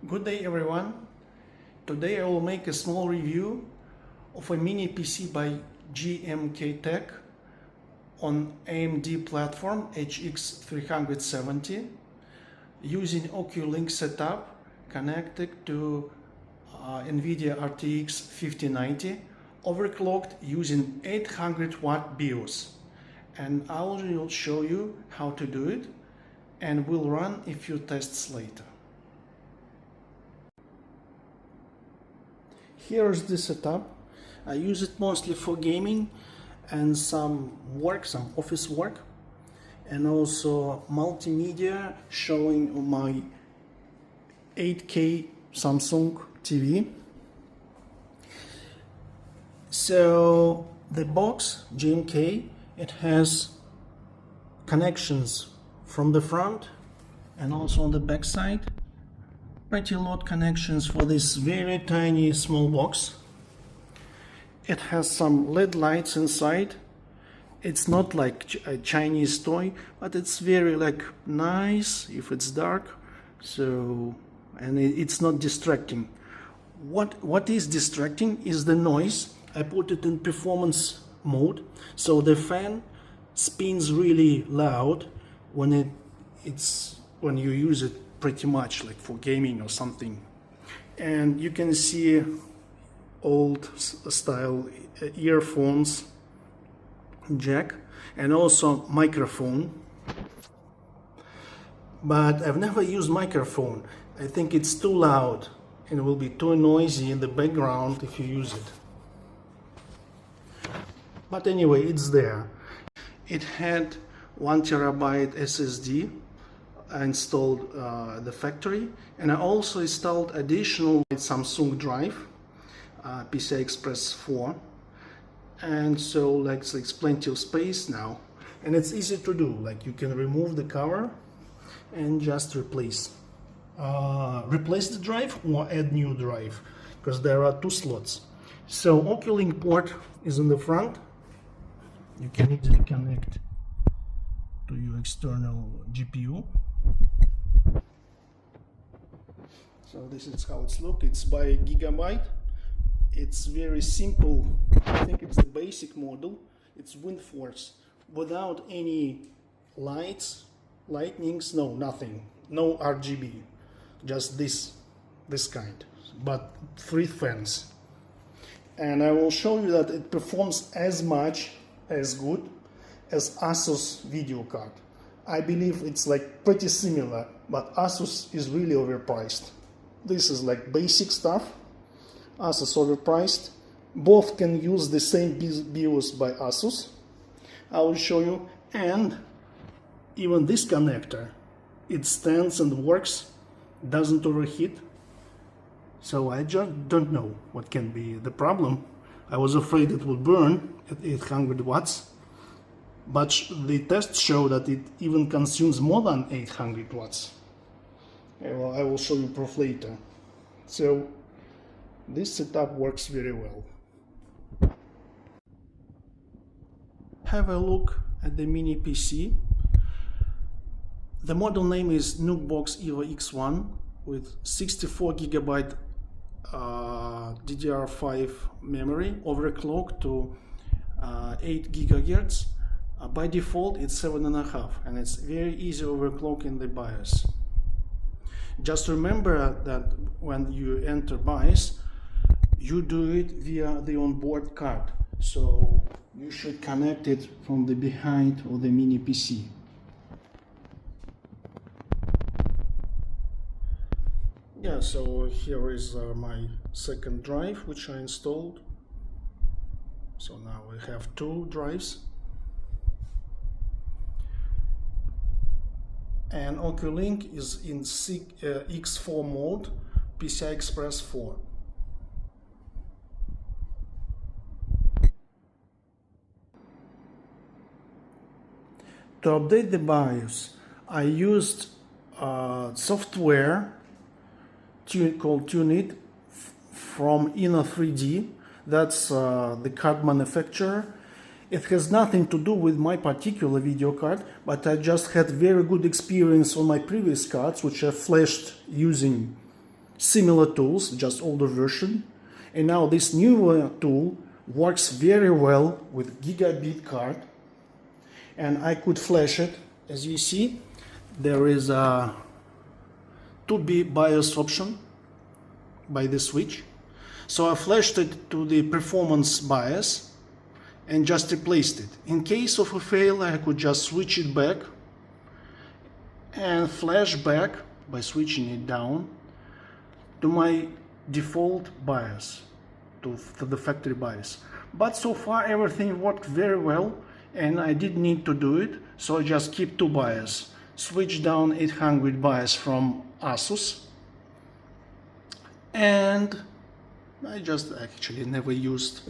Good day everyone. Today I will make a small review of a mini PC by GMKtec on AMD platform HX 370 using Oculink setup connected to NVIDIA RTX 5090 overclocked using 800 watt BIOS, and I will show you how to do it and we'll run a few tests later. Here is the setup. I use it mostly for gaming and some work, some office work, and also multimedia showing my 8K Samsung TV. So the box GMK, it has connections from the front and also on the back side. Pretty lot connections for this very tiny small box. It has some LED lights inside. It's not like a Chinese toy, but it's very nice if it's dark. So, and it's not distracting. What is distracting is the noise. I put it in performance mode, so the fan spins really loud when you use it pretty much, like for gaming or something. And you can see old style earphones jack and also microphone, but I've never used microphone. I think it's too loud and it will be too noisy in the background if you use it. But anyway, it's there. It had 1 terabyte SSD installed the factory, and I also installed additional Samsung drive, PCI Express 4, and so it's plenty of space now, and it's easy to do. You can remove the cover and just replace the drive or add new drive, because there are 2 slots. So Oculink port is in the front. You can easily connect to your external GPU. So this is how it's look. It's by Gigabyte. It's very simple. I think it's the basic model. It's Windforce without any lights, lightnings, no, nothing, no RGB, just this kind, but 3 fans. And I will show you that it performs as good as Asus video card. I believe it's pretty similar, but Asus is really overpriced. This is basic stuff. Asus overpriced. Both can use the same BIOS by Asus. I will show you. And even this connector, it stands and works, doesn't overheat. So I just don't know what can be the problem. I was afraid it would burn at 800 watts. But the tests show that it even consumes more than 800 watts. Well, I will show you proof later. So this setup works very well. Have a look at the mini PC. The model name is Box EVO-X1 with 64 GB DDR5 memory overclocked to 8 GHz. By default it's 7.5, and it's very easy overclock in the BIOS. Just remember that when you enter BIOS, you do it via the onboard card, so you should connect it from the behind of the mini PC. Yeah, so here is my second drive which I installed. So now we have 2 drives. And Oculink is in X4 mode, PCI Express 4. To update the BIOS, I used software called TuneIt from Inno3D. That's the card manufacturer. It has nothing to do with my particular video card, but I just had very good experience on my previous cards, which I flashed using similar tools, just older version. And now this newer tool works very well with Gigabit card. And I could flash it. As you see, there is a 2B BIOS option by the switch. So I flashed it to the performance BIOS and just replaced it. In case of a fail, I could just switch it back and flash back by switching it down to my default BIOS, to the factory BIOS. But so far everything worked very well and I didn't need to do it, so I just keep two BIOS. Switch down 800 BIOS from Asus, and I just actually never used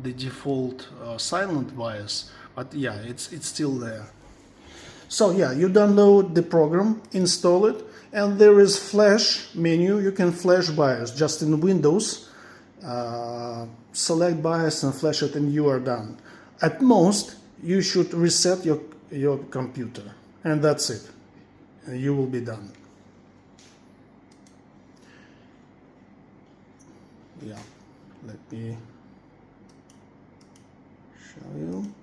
the default silent BIOS, but yeah, it's still there. So yeah, you download the program, install it, and there is flash menu. You can flash BIOS just in Windows. Select BIOS and flash it, and you are done. At most, you should reset your computer, and that's it. And you will be done. Yeah, let me show you.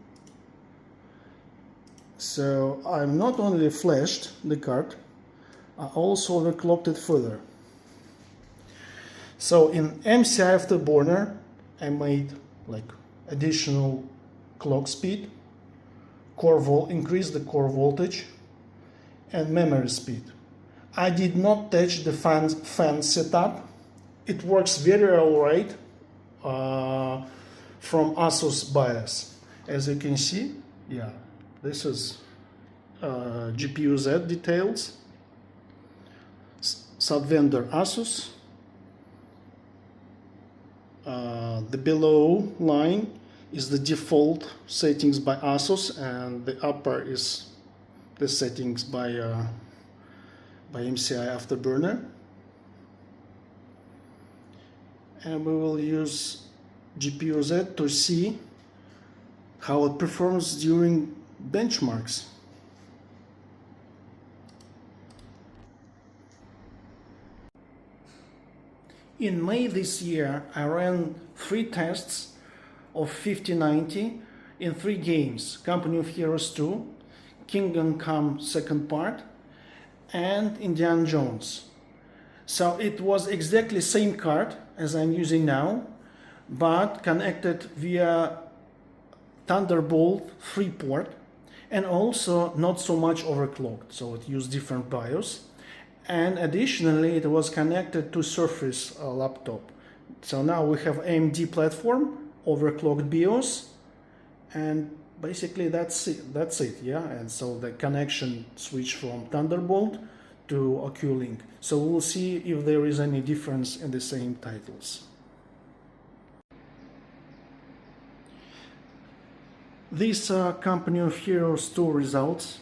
So I've not only flashed the card, I also overclocked it further. So in MCI Afterburner, I made like additional clock speed, increased the core voltage, and memory speed. I did not touch the fan setup. It works very alright from Asus BIOS. As you can see, yeah, this is GPU Z details, sub-vendor Asus. The below line is the default settings by Asus, and the upper is the settings by MCI Afterburner. And we will use GPU Z to see how it performs during benchmarks. In May this year, I ran 3 tests of 5090 in 3 games: Company of Heroes 2, Kingdom Come second part, and Indiana Jones. So it was exactly same card as I'm using now, but connected via Thunderbolt 3 port, and also not so much overclocked, so it used different BIOS. And additionally, it was connected to Surface laptop. So now we have AMD platform, overclocked BIOS, and basically that's it, yeah. And so the connection switched from Thunderbolt to Oculink. So we'll see if there is any difference in the same titles. These are Company of Heroes 2 results.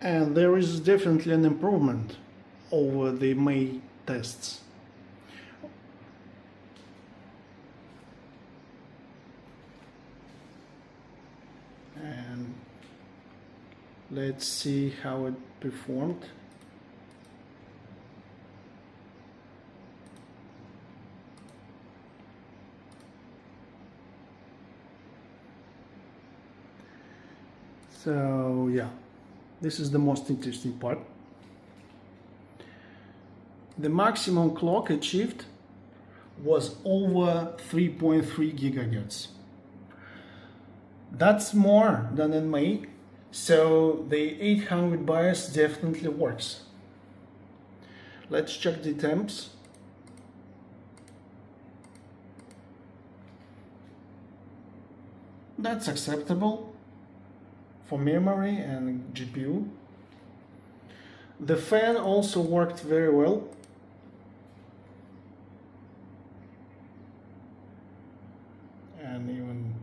And there is definitely an improvement over the May tests. And let's see how it performed. So yeah, this is the most interesting part. The maximum clock achieved was over 3.3 gigahertz. That's more than in May, so the 800 BIOS definitely works. Let's check the temps. That's acceptable for memory and GPU. The fan also worked very well. And even,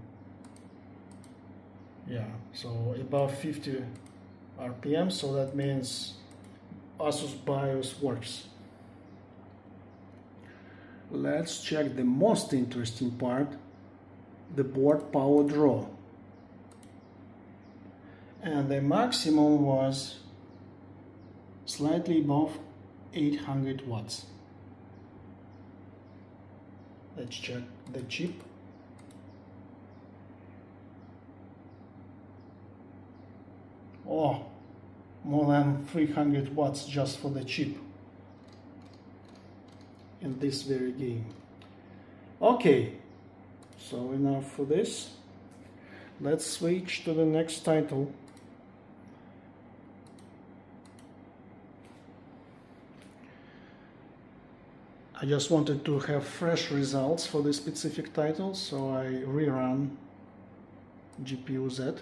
yeah, so above 50 RPM, so that means Asus BIOS works. Let's check the most interesting part, the board power draw. And the maximum was slightly above 800 watts. Let's check the chip. Oh, more than 300 watts just for the chip in this very game. Okay, so enough for this. Let's switch to the next title. I just wanted to have fresh results for this specific title, so I rerun GPU Z.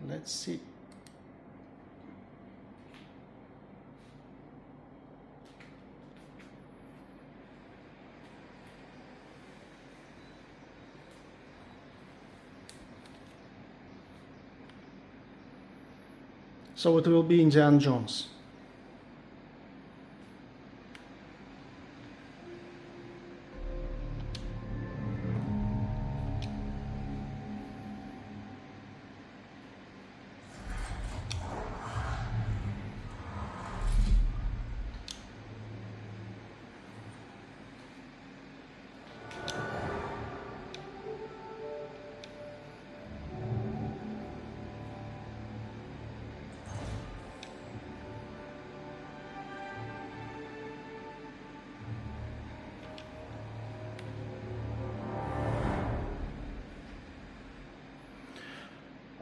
Let's see. So it will be Indiana Jones.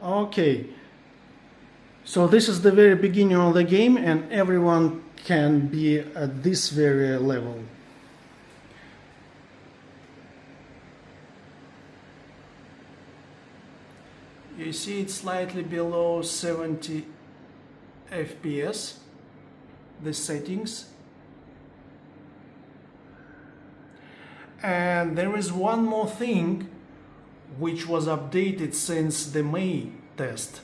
Okay, so this is the very beginning of the game, and everyone can be at this very level. You see it's slightly below 70 FPS, the settings. And there is one more thing which was updated since the May test.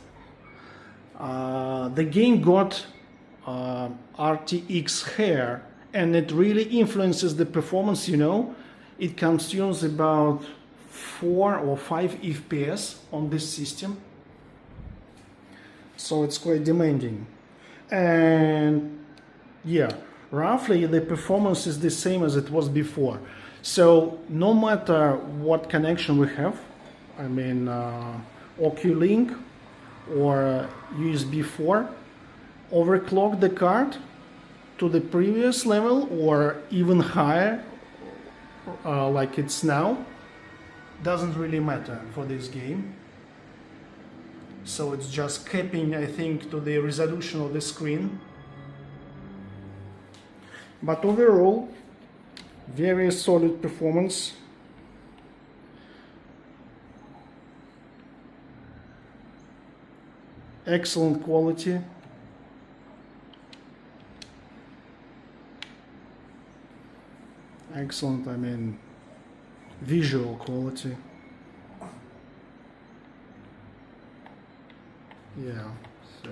The game got RTX hair, and it really influences the performance, you know. It consumes about 4 or 5 FPS on this system, so it's quite demanding. And yeah, roughly the performance is the same as it was before. So no matter what connection we have, I mean Oculink or USB 4, overclock the card to the previous level or even higher, like it's now, doesn't really matter for this game. So it's just capping, I think, to the resolution of the screen. But overall, very solid performance. Excellent quality. Excellent, I mean, visual quality. Yeah, so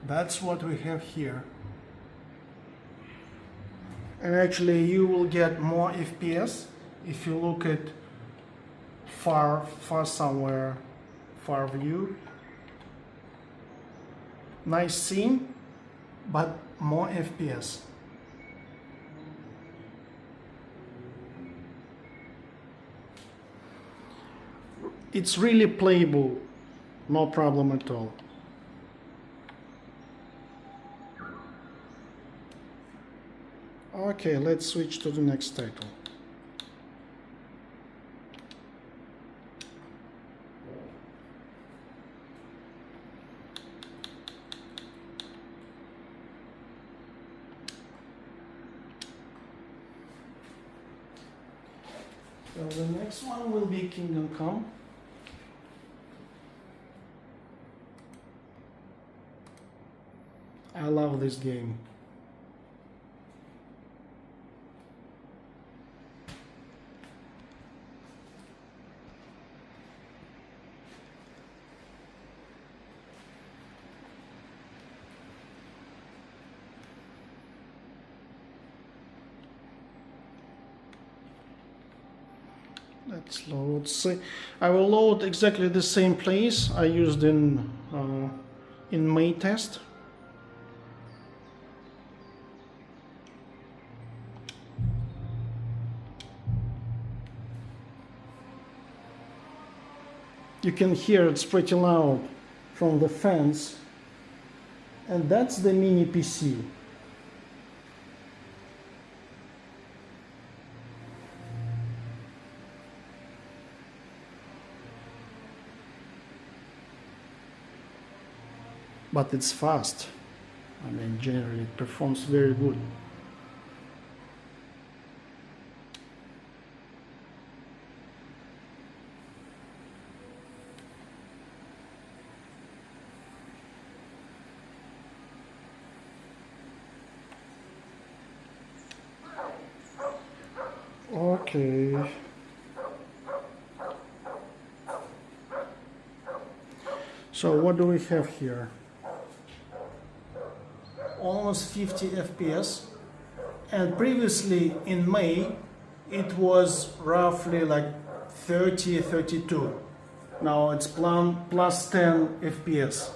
that's what we have here. And actually you will get more FPS if you look at far somewhere, far view. Nice scene, but more FPS. It's really playable, no problem at all. Okay, let's switch to the next title. So the next one will be Kingdom Come. I love this game. Let's load. See, I will load exactly the same place I used in May test. You can hear it's pretty loud from the fans. And that's the mini PC. But it's fast. I mean, generally it performs very good. Okay. So what do we have here? Almost 50 FPS, and previously in May it was roughly like 32. Now it's plus 10 FPS.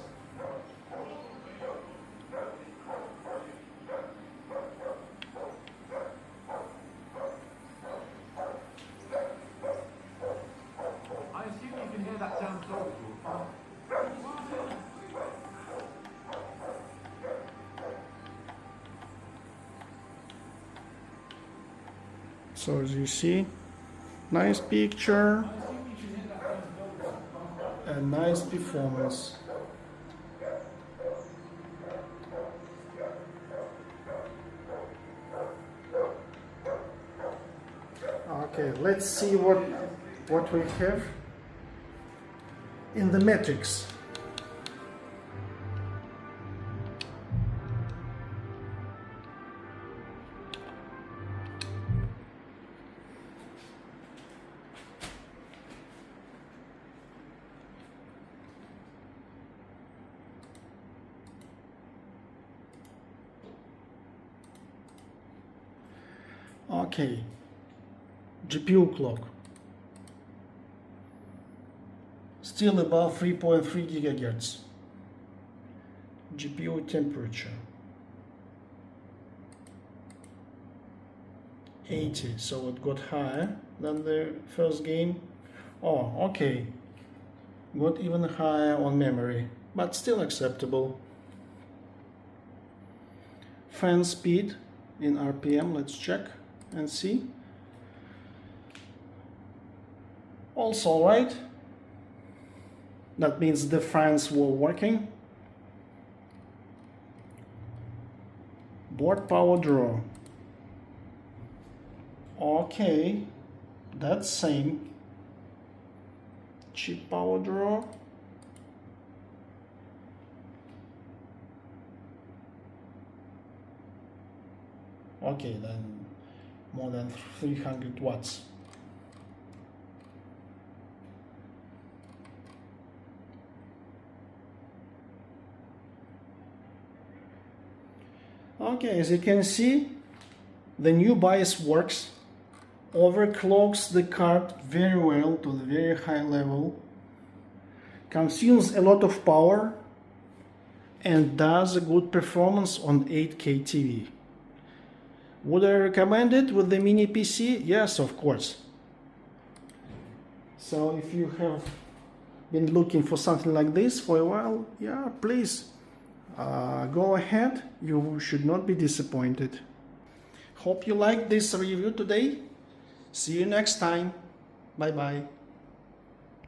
I assume you can hear that damn dog. So as you see, nice picture and nice performance. Okay, let's see what we have in the Matrix. Okay, GPU clock. Still above 3.3 gigahertz. GPU temperature 80, so it got higher than the first game. Oh, okay, got even higher on memory, but still acceptable. Fan speed in RPM, let's check and see. Also alright. That means the fans were working. Board power draw. Okay, that's same. Chip power draw. Okay, then more than 300 watts. Okay, as you can see, the new BIOS works, overclocks the card very well to the very high level, consumes a lot of power, and does a good performance on 8K TV. Would I recommend it with the mini PC? Yes, of course. So if you have been looking for something like this for a while, yeah, please go ahead. You should not be disappointed. Hope you liked this review today. See you next time. Bye bye.